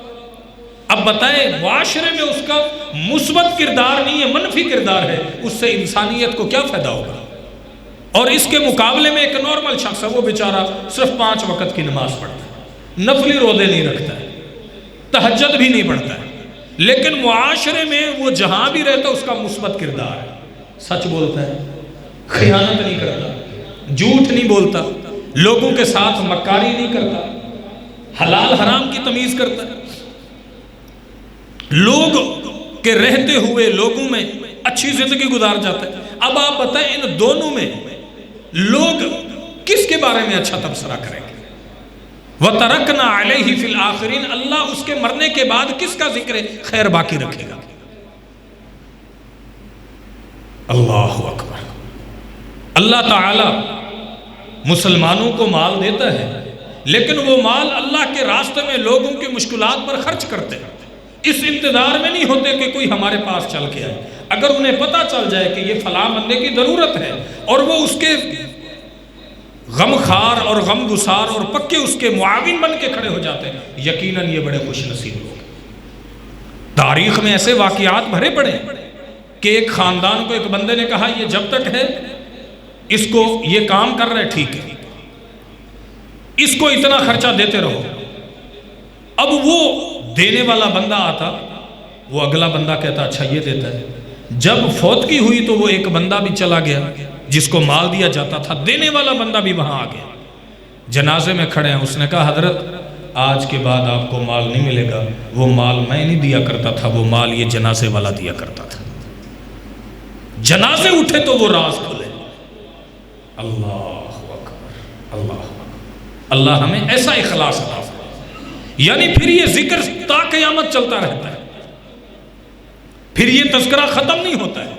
اب بتائیں، معاشرے میں اس کا مثبت کردار نہیں ہے، منفی کردار ہے، اس سے انسانیت کو کیا فائدہ ہوگا؟ اور اس کے مقابلے میں ایک نارمل شخص ہے، وہ بیچارہ صرف 5 وقت کی نماز پڑھتا ہے، نفلی روزے نہیں رکھتا ہے، تہجد بھی نہیں پڑھتا ہے، لیکن معاشرے میں وہ جہاں بھی رہتا ہے اس کا مثبت کردار ہے، سچ بولتا ہے، خیانت نہیں کرتا، جھوٹ نہیں بولتا، لوگوں کے ساتھ مکاری نہیں کرتا، حلال حرام کی تمیز کرتا ہے، لوگ کے رہتے ہوئے لوگوں میں اچھی زندگی گزار جاتا ہے۔ اب آپ بتائیں ان دونوں میں لوگ کس کے بارے میں اچھا تبصرہ کریں گے؟ وَتَرَكْنَا عَلَيْهِ فِي الْآخِرِينَ، اللہ اس کے مرنے کے بعد کس کا ذکر خیر باقی رکھے گا؟ اللہ اکبر۔ اللہ تعالیٰ مسلمانوں کو مال دیتا ہے، لیکن وہ مال اللہ کے راستے میں لوگوں کی مشکلات پر خرچ کرتے ہیں، اس انتظار میں نہیں ہوتے کہ کوئی ہمارے پاس چل کے آئے۔ اگر انہیں پتا چل جائے کہ یہ فلاں بندے کی ضرورت ہے اور وہ اس کے غم خار اور غم گسار اور پکے اس کے معاون بن کے کھڑے ہو جاتے ہیں، یقیناً یہ بڑے خوش نصیب لوگ۔ تاریخ میں ایسے واقعات بھرے پڑے کہ ایک خاندان کو ایک بندے نے کہا یہ جب تک ہے اس کو یہ کام کر رہے ٹھیک ہے، اس کو اتنا خرچہ دیتے رہو۔ اب وہ دینے والا بندہ آتا، وہ اگلا بندہ کہتا اچھا یہ دیتا ہے۔ جب فوتگی ہوئی تو وہ ایک بندہ بھی چلا گیا جس کو مال دیا جاتا تھا، دینے والا بندہ بھی وہاں آ گیا، جنازے میں کھڑے ہیں۔ اس نے کہا حضرت آج کے بعد آپ کو مال نہیں ملے گا، وہ مال میں نہیں دیا کرتا تھا، وہ مال یہ جنازے والا دیا کرتا تھا۔ جنازے اٹھے تو وہ راز کھلے۔ اللہ اکبر، اللہ اکبر۔ اللہ ہمیں ایسا اخلاص عطا فرمائے۔ یعنی پھر یہ ذکر تا قیامت چلتا رہتا ہے، پھر یہ تذکرہ ختم نہیں ہوتا ہے،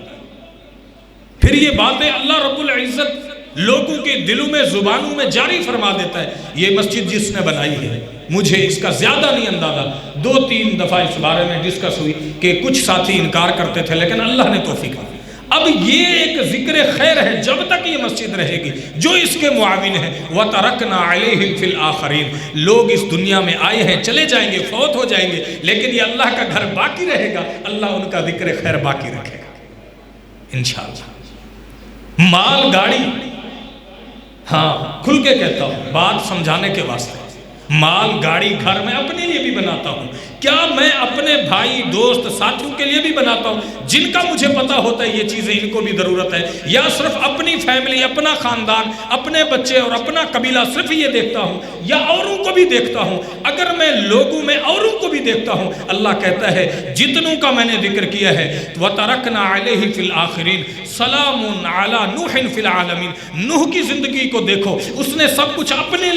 پھر یہ باتیں اللہ رب العزت لوگوں کے دلوں میں زبانوں میں جاری فرما دیتا ہے۔ یہ مسجد جس نے بنائی ہے مجھے اس کا زیادہ نہیں اندازہ، 2-3 دفعہ اس بارے میں ڈسکس ہوئی کہ کچھ ساتھی انکار کرتے تھے، لیکن اللہ نے توفیق دی۔ اب یہ ایک ذکر خیر ہے جب تک یہ مسجد رہے گی، جو اس کے معاون ہیں وَتَرَكْنَا عَلَيْهِمْ فِي الْآخَرِينَ، لوگ اس دنیا میں آئے ہیں، چلے جائیں گے، فوت ہو جائیں گے، لیکن یہ اللہ کا گھر باقی رہے گا، اللہ ان کا ذکر خیر باقی رکھے گا انشاءاللہ۔ مال گاڑی، ہاں کھل کے کہتا ہوں بات سمجھانے کے واسطے، مال گاڑی گھر میں اپنے لیے بھی بناتا ہوں، کیا میں اپنے بھائی دوست ساتھیوں کے لیے بھی بناتا ہوں جن کا مجھے پتا ہوتا ہے یہ چیزیں ان کو بھی ضرورت ہے، یا صرف اپنی فیملی، اپنا خاندان، اپنے بچے اور اپنا قبیلہ صرف یہ دیکھتا ہوں، یا اوروں کو بھی دیکھتا ہوں؟ اگر میں لوگوں میں اوروں کو بھی دیکھتا ہوں، اللہ کہتا ہے جتنوں کا میں نے ذکر کیا ہے وَتَرَكْنَا عَلَيْهِ فِي الْآخِرِينَ سَلَامٌ عَلَى نُوحٍ فِي الْعَالَمِينَ۔ نوح کی زندگی کو دیکھو، اس نے سب کچھ اپنے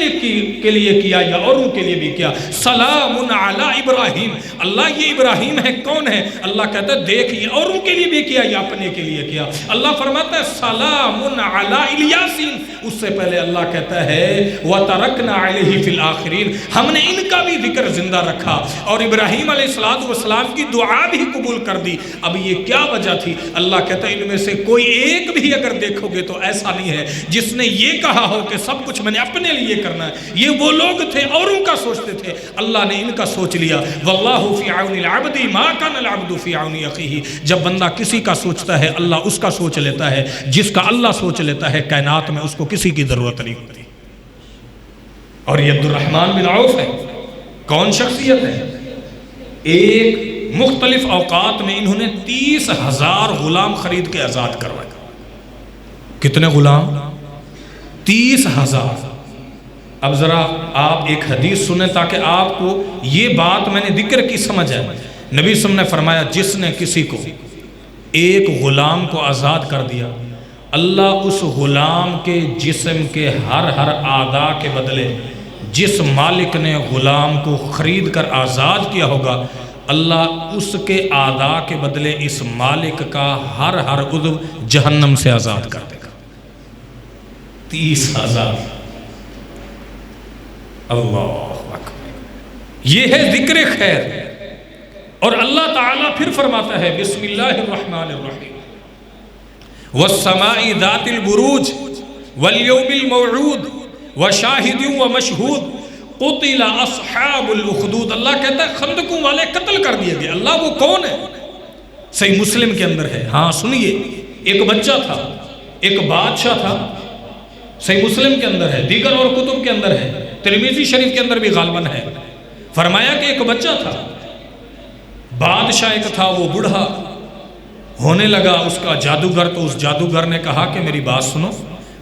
کے لیے کیا یا اوروں کے لیے بھی کیا۔ سلام علی ابراہیم، اللہ یہ ابراہیم ہے کون ہے؟ اللہ کہتا ہے دیکھ یہ اوروں کے لیے بھی کیا یا اپنے کے لیے کیا۔ اللہ فرماتا ہے سلام علی الیاسین، اس سے پہلے اللہ کہتا ہے وَتَرَكْنَا عَلَيْهِ فِي الْآخِرِينَ، ہم نے ان کا بھی ذکر زندہ رکھا اور ابراہیم علیہ السلام کی دعا بھی قبول کر دی۔ اب یہ کیا وجہ تھی؟ اللہ کہتا ہے ان میں سے کوئی ایک بھی اگر دیکھو گے تو ایسا نہیں ہے جس نے یہ کہا ہو کہ سب کچھ میں نے اپنے لیے کرنا ہے۔ یہ وہ لوگ تھے اوروں کا سوچتے تھے، اللہ نے ان کا سوچ لیا۔ واللہ فی عون العبد ما کان العبد فی عون اخیہ، جب بندہ کسی کا سوچتا ہے اللہ اس کا سوچ لیتا ہے، جس کا اللہ سوچ لیتا ہے کائنات میں اس کو کسی کی ضرورت نہیں ہوتی۔ اور یہ عبد الرحمن بن عوف ہے، کون شخصیت ہے؟ ایک مختلف اوقات میں انہوں نے 30,000 غلام خرید کے آزاد کروائے۔ کتنے غلام؟ 30,000۔ اب ذرا آپ ایک حدیث سنیں تاکہ آپ کو یہ بات میں نے ذکر کی سمجھ آئے۔ نبی صلی اللہ علیہ وسلم نے فرمایا جس نے کسی کو ایک غلام کو آزاد کر دیا، اللہ اس غلام کے جسم کے ہر اعضاء کے بدلے جس مالک نے غلام کو خرید کر آزاد کیا ہوگا، اللہ اس کے اعضاء کے بدلے اس مالک کا ہر عضو جہنم سے آزاد کر دے گا۔ 30,000۔ اللہ اکبر، یہ ہے ذکر خیر۔ اور اللہ تعالیٰ پھر فرماتا ہے بسم اللہ الرحمن الرحیم والسماء ذات البروج والیوم الموعود وشاہد ومشہود قتل اصحاب الاخدود۔ اللہ کہتا ہے خندقوں والے قتل کر دیے گئے۔ اللہ وہ کون ہے؟ صحیح مسلم کے اندر ہے، ہاں سنیے، ایک بچہ تھا، ایک بادشاہ تھا، صحیح مسلم کے اندر ہے، دیگر اور کتب کے اندر ہے، ترمذی شریف کے اندر بھی غالباً ہے۔ فرمایا کہ ایک بچہ تھا، بادشاہ ایک تھا، وہ بوڑھا ہونے لگا، اس کا جادوگر، تو اس جادوگر نے کہا کہ میری بات سنو،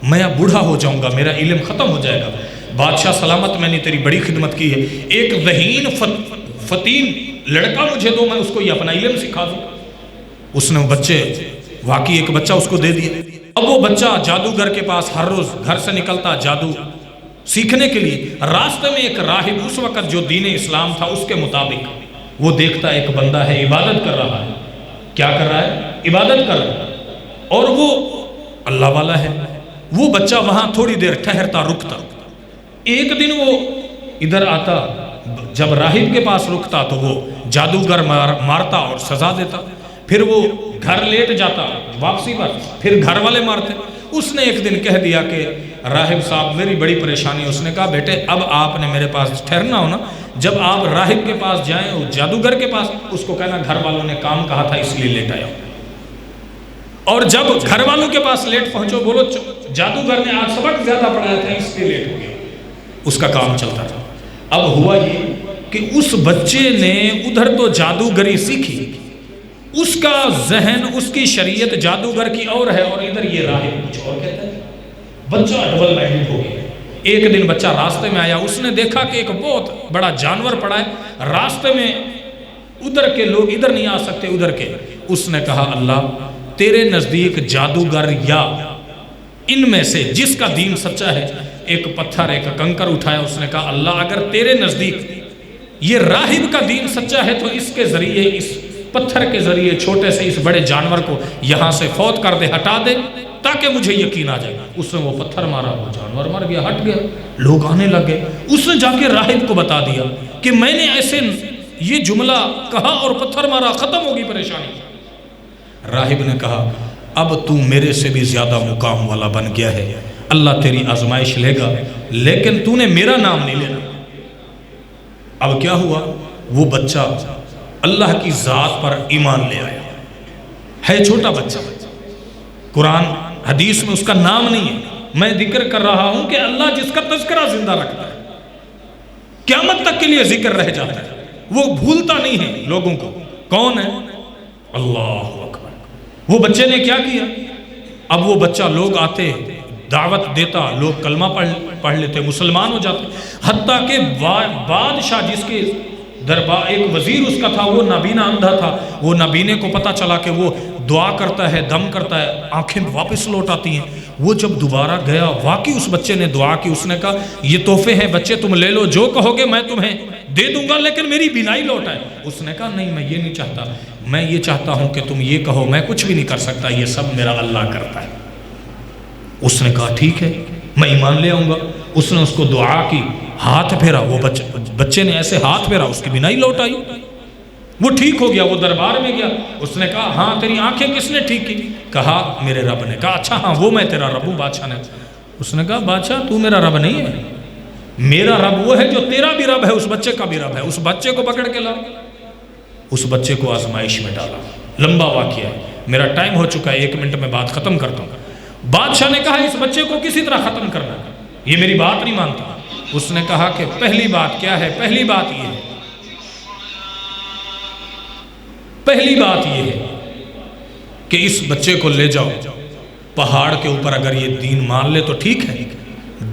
میں اب بوڑھا ہو جاؤں گا، میرا علم ختم ہو جائے گا۔ بادشاہ سلامت، میں نے تیری بڑی خدمت کی ہے، ایک ذہین فتین لڑکا مجھے دو، میں اس کو یہ اپنا علم سکھا دوں۔ اس نے بچے، واقعی ایک بچہ اس کو دے دیا۔ اب وہ بچہ جادوگر کے پاس ہر روز گھر سے نکلتا جادو سیکھنے کے لیے۔ راستے میں ایک راہب، اس وقت جو دین اسلام تھا اس کے مطابق، وہ دیکھتا ایک بندہ ہے عبادت کر رہا ہے۔ کیا کر رہا ہے؟ عبادت کر رہا ہے، اور وہ اللہ والا ہے۔ وہ بچہ وہاں تھوڑی دیر ٹھہرتا، رکتا۔ ایک دن وہ ادھر آتا، جب راہب کے پاس رکتا تو وہ جادوگر مارتا اور سزا دیتا، پھر وہ گھر لیٹ جاتا واپسی پر، پھر گھر والے مارتے۔ اس نے ایک دن کہہ دیا کہ راہب صاحب میری بڑی پریشانی ہے۔ اس نے کہا بیٹے اب آپ نے میرے پاس ٹھہرنا ہو نا، جب آپ راہب کے پاس جائیں، جادوگر کے پاس، اس کو کہنا گھر والوں نے کام کہا تھا اس لیے لیٹ آیا۔ اور جب گھر والوں کے پاس لیٹ پہنچو، بولو جادوگر نے آج سبق زیادہ پڑھایا تھا اس لیے لیٹ ہو گیا۔ اس کا کام چلتا تھا۔ اب ہوا یہ کہ اس بچے نے ادھر تو جادوگری سیکھی، اس کا ذہن، اس کی شریعت جادوگر کی اور ہے، اور ادھر یہ راہب کچھ اور کہتا ہے۔ بچہ ڈبل مائنڈڈ ہو گیا۔ ایک دن بچہ راستے میں آیا، اس نے دیکھا کہ ایک بہت بڑا جانور پڑا ہے راستے میں، ادھر کے لوگ ادھر نہیں آ سکتے، ادھر کے۔ اس نے کہا اللہ تیرے نزدیک جادوگر یا ان میں سے جس کا دین سچا ہے، ایک پتھر ایک کنکر اٹھایا، اس نے کہا اللہ اگر تیرے نزدیک یہ راہب کا دین سچا ہے تو اس کے ذریعے، اس پتھر کے ذریعے چھوٹے سے اس بڑے جانور کو یہاں سے فوت کر دے، ہٹا دے، تاکہ مجھے یقین آ جائے۔ اس نے وہ پتھر مارا، وہ جانور مر گیا، ہٹ گیا، لوگ آنے لگے۔ اس نے جا کے راہب کو بتا دیا کہ میں نے ایسے یہ جملہ کہا اور پتھر مارا، ختم ہوگی پریشانی۔ راہب نے کہا اب تو میرے سے بھی زیادہ مقام والا بن گیا ہے، اللہ تیری آزمائش لے گا، لیکن تو نے میرا نام نہیں لینا۔ اب کیا ہوا؟ وہ بچہ اللہ کی ذات پر ایمان لے آیا، ہے چھوٹا بچہ، قرآن حدیث میں اس کا نام نہیں ہے، میں ذکر کر رہا ہوں کہ اللہ جس کا تذکرہ زندہ رکھتا ہے قیامت تک کے لیے ذکر رہ جاتا ہے۔ وہ بھولتا نہیں ہے لوگوں کو. کون ہے؟ اللہ اکبر. وہ بچے نے کیا کیا؟ اب وہ بچہ لوگ آتے دعوت دیتا, لوگ کلمہ پڑھ لیتے, مسلمان ہو جاتے. حتیٰ کہ بادشاہ جس کے دربار ایک وزیر اس کا تھا, وہ نابینا اندھا تھا. وہ نابینے کو پتہ چلا کہ وہ دعا کرتا ہے, دم کرتا ہے, آنکھیں واپس لوٹ آتی ہیں. وہ جب دوبارہ گیا, واقعی اس بچے نے دعا کی. اس نے کہا یہ تحفے ہیں بچے, تم لے لو, جو کہو گے میں تمہیں دے دوں گا, لیکن میری بینائی لوٹ آئے. اس نے کہا نہیں, میں یہ نہیں چاہتا, میں یہ چاہتا ہوں کہ تم یہ کہو میں کچھ بھی نہیں کر سکتا, یہ سب میرا اللہ کرتا ہے. اس نے کہا ٹھیک ہے, میں ایمان لے آؤں گا. اس نے اس کو دعا کی, ہاتھ پھیرا, وہ بچے نے ایسے ہاتھ پھیرا, اس کی بینائی لوٹ آئی, وہ ٹھیک ہو گیا. وہ دربار میں گیا, اس نے کہا ہاں تیری آنکھیں کس نے ٹھیک کی؟ کہا میرے رب نے. کہا اچھا ہاں وہ میں تیرا رب ہوں. بادشاہ نے, اس نے کہا بادشاہ تو میرا رب نہیں ہے, میرا رب وہ ہے جو تیرا بھی رب ہے, اس بچے کا بھی رب ہے. اس بچے کو پکڑ کے لا, اس بچے کو آزمائش میں ڈالا. لمبا واقعہ ہے, میرا ٹائم ہو چکا ہے, 1 منٹ میں بات ختم کرتا ہوں. بادشاہ نے کہا اس بچے کو کسی طرح ختم کرنا, یہ میری بات نہیں مانتا. اس نے کہا کہ پہلی بات کیا ہے؟ پہلی بات یہ ہے, پہلی بات یہ ہے کہ اس بچے کو لے جاؤ پہاڑ کے اوپر, اگر یہ دین مان لے تو ٹھیک ہے,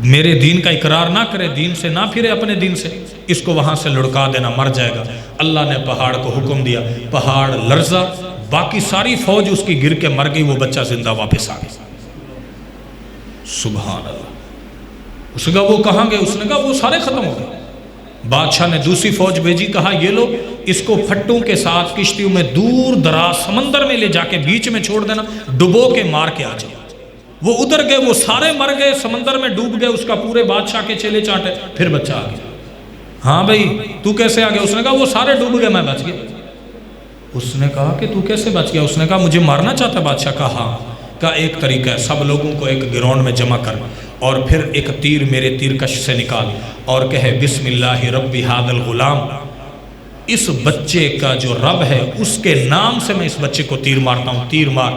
میرے دین کا اقرار نہ کرے, دین سے نہ پھرے اپنے دین سے, اس کو وہاں سے لڑکا دینا, مر جائے گا. اللہ نے پہاڑ کو حکم دیا, پہاڑ لرزا, باقی ساری فوج اس کی گر کے مر گئی, وہ بچہ زندہ واپس آ گیا. سبحان اللہ. اس نے کہا وہ کہاں گئے؟ اس نے کہا وہ سارے ختم ہو گئے. بادشاہ نے دوسری فوج بھیجی, کہا یہ لو اس کو پھٹوں کے ساتھ کشتیوں میں دور دراز سمندر میں لے جا کے بیچ میں چھوڑ دینا, ڈبو کے مار کے آ جاؤ. وہ ادھر گئے, وہ سارے مر گئے, سمندر میں ڈوب گئے, اس کا پورے بادشاہ کے چیلے چاٹے. پھر بچہ آ گیا. ہاں بھائی تو کیسے آ گیا؟ اس نے کہا وہ سارے ڈوب گئے, میں بچ گیا. اس نے کہا کہ تو کیسے بچ گیا؟ اس نے کہا مجھے مارنا چاہتا ہے بادشاہ. کہا ہاں. کا ایک طریقہ ہے, سب لوگوں کو ایک گراؤنڈ میں جمع کر, اور پھر ایک تیر میرے تیر کش سے نکال, اور کہے بسم اللہ رب ھذا الغلام, اس بچے کا جو رب ہے اس کے نام سے میں اس بچے کو تیر مارتا ہوں. تیر مار,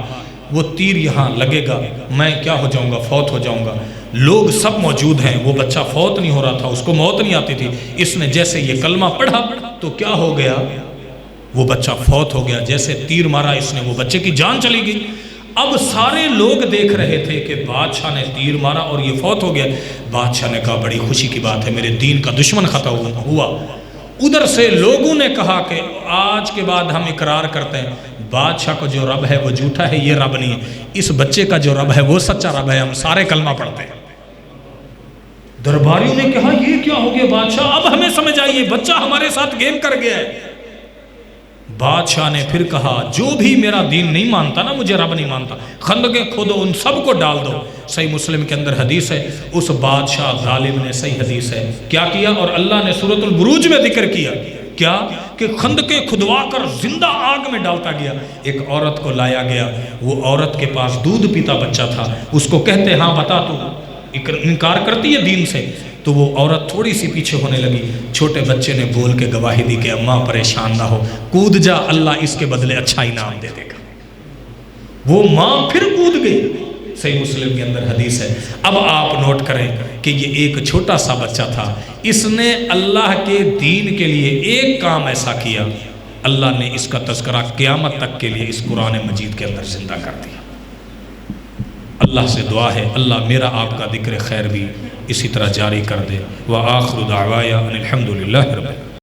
وہ تیر یہاں لگے گا, میں کیا ہو جاؤں گا؟ فوت ہو جاؤں گا. لوگ سب موجود ہیں, وہ بچہ فوت نہیں ہو رہا تھا, اس کو موت نہیں آتی تھی. اس نے جیسے یہ کلمہ پڑھا تو کیا ہو گیا؟ وہ بچہ فوت ہو گیا. جیسے تیر مارا اس نے, وہ بچے کی جان چلی گئی. اب سارے لوگ دیکھ رہے تھے کہ بادشاہ نے تیر مارا اور یہ فوت ہو گیا. بادشاہ نے کہا بڑی خوشی کی بات ہے, میرے دین کا دشمن ختم ہوا. ادھر سے لوگوں نے کہا کہ آج کے بعد ہم اقرار کرتے ہیں بادشاہ کو جو رب ہے وہ جھوٹا ہے, یہ رب نہیں ہے, اس بچے کا جو رب ہے وہ سچا رب ہے, ہم سارے کلمہ پڑھتے ہیں. درباریوں نے کہا یہ کیا ہو گیا بادشاہ, اب ہمیں سمجھ آئیے, بچہ ہمارے ساتھ گیم کر گیا ہے. بادشاہ نے پھر کہا جو بھی میرا دین نہیں مانتا نا, مجھے رب نہیں مانتا, خندقیں کھودو, ان سب کو ڈال دو. صحیح مسلم کے اندر حدیث ہے, اس بادشاہ ظالم نے, صحیح حدیث ہے, کیا کیا؟ اور اللہ نے سورۃ البروج میں ذکر کیا کیا کہ خندقیں کھدوا کر زندہ آگ میں ڈالتا گیا. ایک عورت کو لایا گیا, وہ عورت کے پاس دودھ پیتا بچہ تھا. اس کو کہتے ہاں بتا تو انکار کرتی ہے دین سے, تو وہ عورت تھوڑی سی پیچھے ہونے لگی. چھوٹے بچے نے بول کے گواہی دی کہ اماں پریشان نہ ہو, کود جا, اللہ اس کے بدلے اچھا انعام دے دے گا. وہ ماں پھر کود گئی. صحیح مسلم کے اندر حدیث ہے. اب آپ نوٹ کریں کہ یہ ایک چھوٹا سا بچہ تھا, اس نے اللہ کے دین کے لیے ایک کام ایسا کیا, اللہ نے اس کا تذکرہ قیامت تک کے لیے اس قرآن مجید کے اندر زندہ کر دیا. اللہ سے دعا ہے اللہ میرا آپ کا ذکر خیر بھی اسی طرح جاری کر دے. وآخر دعوایا ان الحمدللہ رب العالمین.